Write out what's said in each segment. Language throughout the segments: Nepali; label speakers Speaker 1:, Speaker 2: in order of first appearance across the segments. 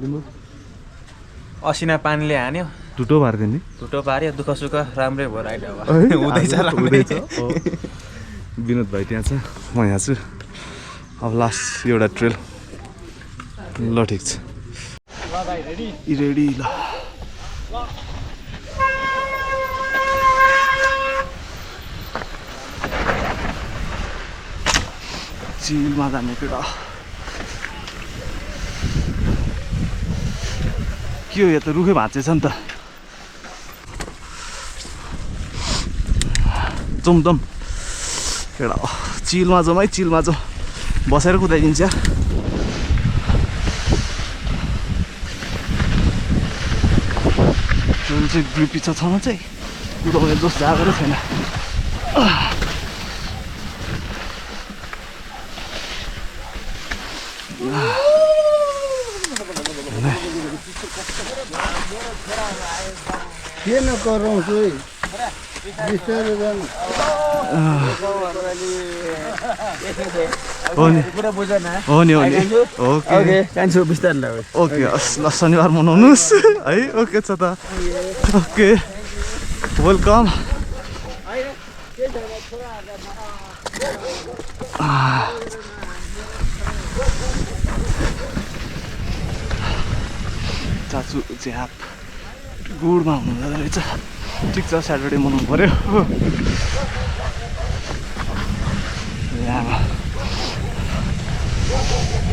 Speaker 1: असिना पानीले हान्यो
Speaker 2: टुटो पार्दैन नि
Speaker 1: टुटो पार्यो दुःख सुख राम्रै भयो राइड अब हुँदैछ
Speaker 2: विनोद भाइ त्यहाँ छ म यहाँ छु अब लास्ट एउटा ट्रेल ल ठिक छ रेडी ल चिलमा जाने केटा के हो यो त रुखै भाँचेछ नि त जम केटा चिलमा जाउँ है चिलमा जाउँ बसेर कुदाइदिन्छ ट्रेल चाहिँ ग्रिपी छ छमा चाहिँ कुदाउने जोस जागेरै छैन
Speaker 3: के नगराउँछु है बिस्तारै जानु
Speaker 2: हो नि ओके
Speaker 1: जान्छु बिस्तारै
Speaker 2: ओके ल शनिबार मनाउनुहोस् है ओके छ त ओके वेलकम चाचु झ्याप गुडमा हुनुहुँदो रहेछ ठिक छ स्याटरडे मनाउनु पऱ्यो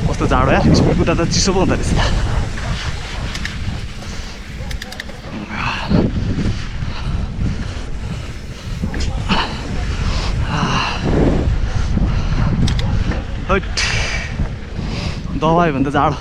Speaker 2: कस्तो जाडो यार स्पिड कुदा त चिसो पो हुँदो रहेछ दबाई भने त जाडो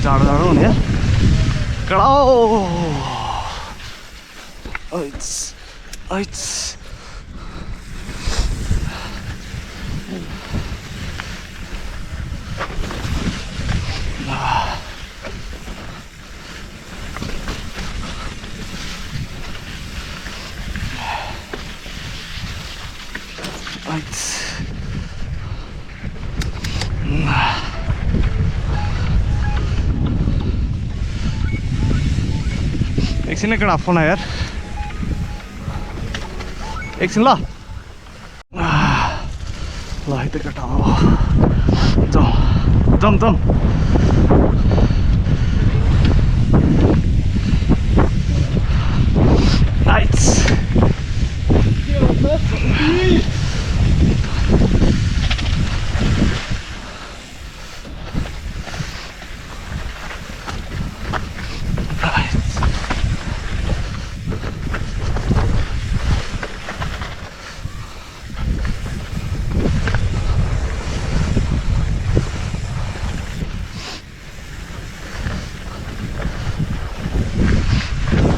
Speaker 2: जाडो हुने यार कडा एकछिन नै केटा फोन आयो यार एकछिन ल है त केटा हो जम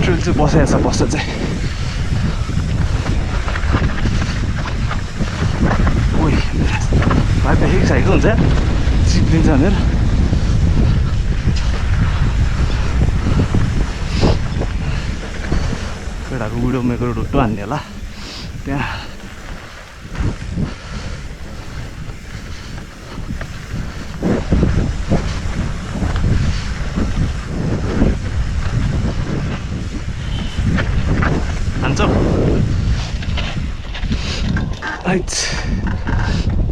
Speaker 2: ट्रेल चाहिँ बस्छ चाहिँ भाइ त खाएको हुन्छ चिप्लिन्छ भनेर केटाको बुढो मेरो ढुट्टो हान्ने होला त्यहाँ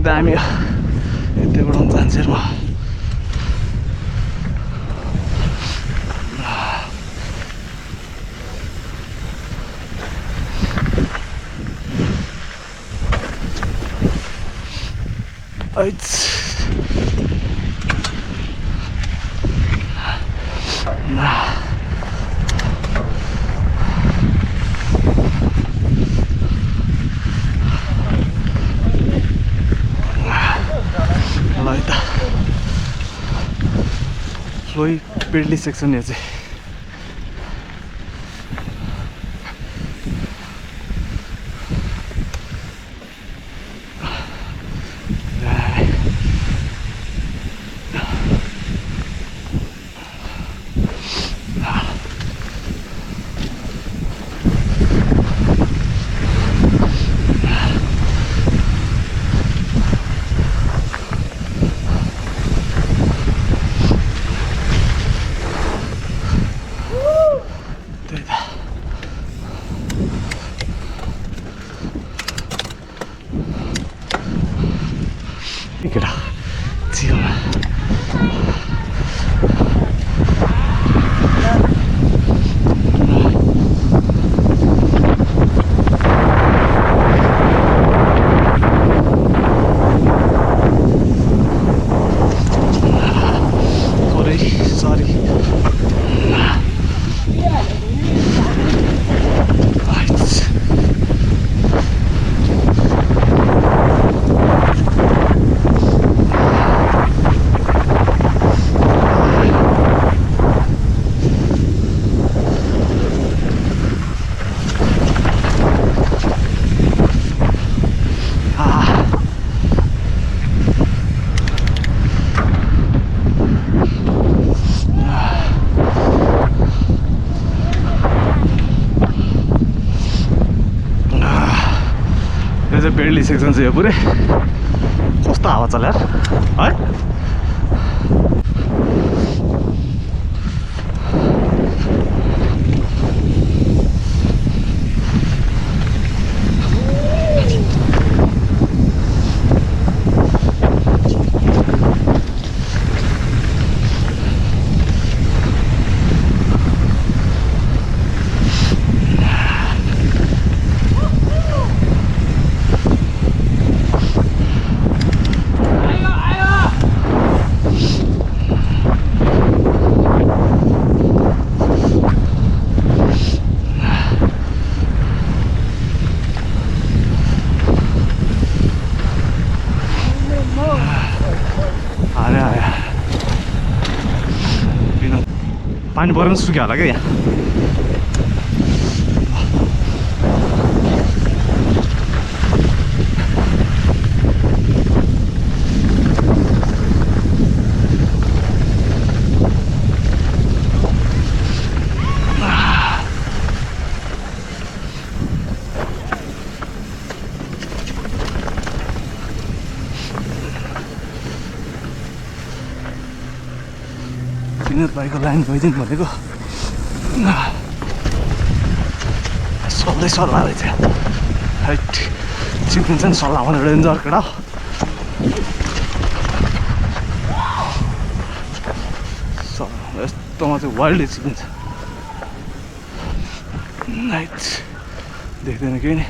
Speaker 2: दामी यतैबाट जान्छ म स्लोई पेडली सेक्सन यो चाहिँ केटा चियोमा बेडली सेक्सन चाहिँ यो पुरै कस्तो हावा चल्यो है पानी पर्न सुक्यो होला क्या यहाँ विनोद भाइको लाइन गइदिउँ भनेको सल्लाह सल्लाह रहेछ हाइट चिप्लिन्छ नि सल्लाह भनेर डेन्जर केटा यस्तोमा चाहिँ वाइल्डले चिप्लिन्छ हाइट देख्दैन केही नि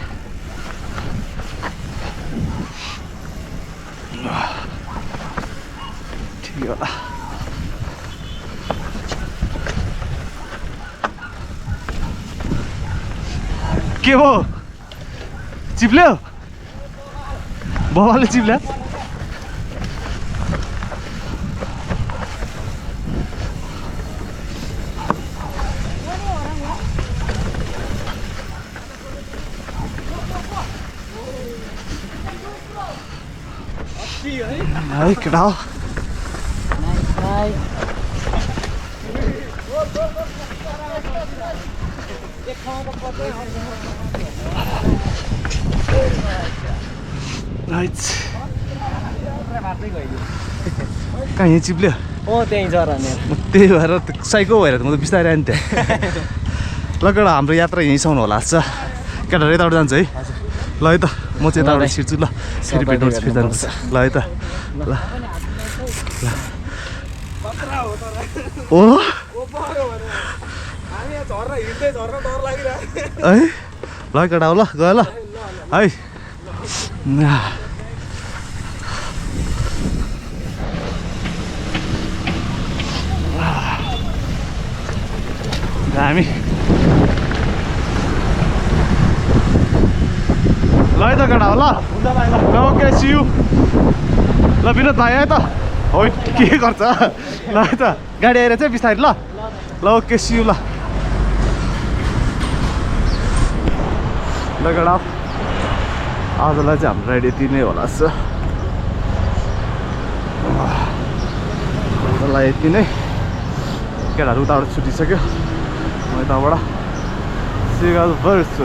Speaker 2: ठिकै होला के हो चिप्ल्यो बाबाले चिप्ल्या है केटा हो कहाँ यहाँ चिप्ल्यो
Speaker 1: त्यहीँ जरा
Speaker 2: त्यही भएर साइको भएर म त बिस्तारै आएँ नि त्यहाँ ल केटा हाम्रो यात्रा यहीँसम्म होला छ केटाहरू यताबाट जान्छ है ल है त म चाहिँ यताबाट छिर्छु ल फेरि भेट्नु जानुपर्छ ल है त ल ओ है ल केटा हो ल गयो ल है हामी ल है त केटा हो ल ओके सी यू ल विनोद भाइ है त हो के गर्छ ल त गाडी आएर चाहिँ बिस्तारै ल ल ओके सी यू ल गडा आजलाई चाहिँ हाम्रो राइड यति नै होला जस्तो आजलाई यति नै केटाहरू उताबाट छुटिसक्यो म यताबाट सिगाल भर्छु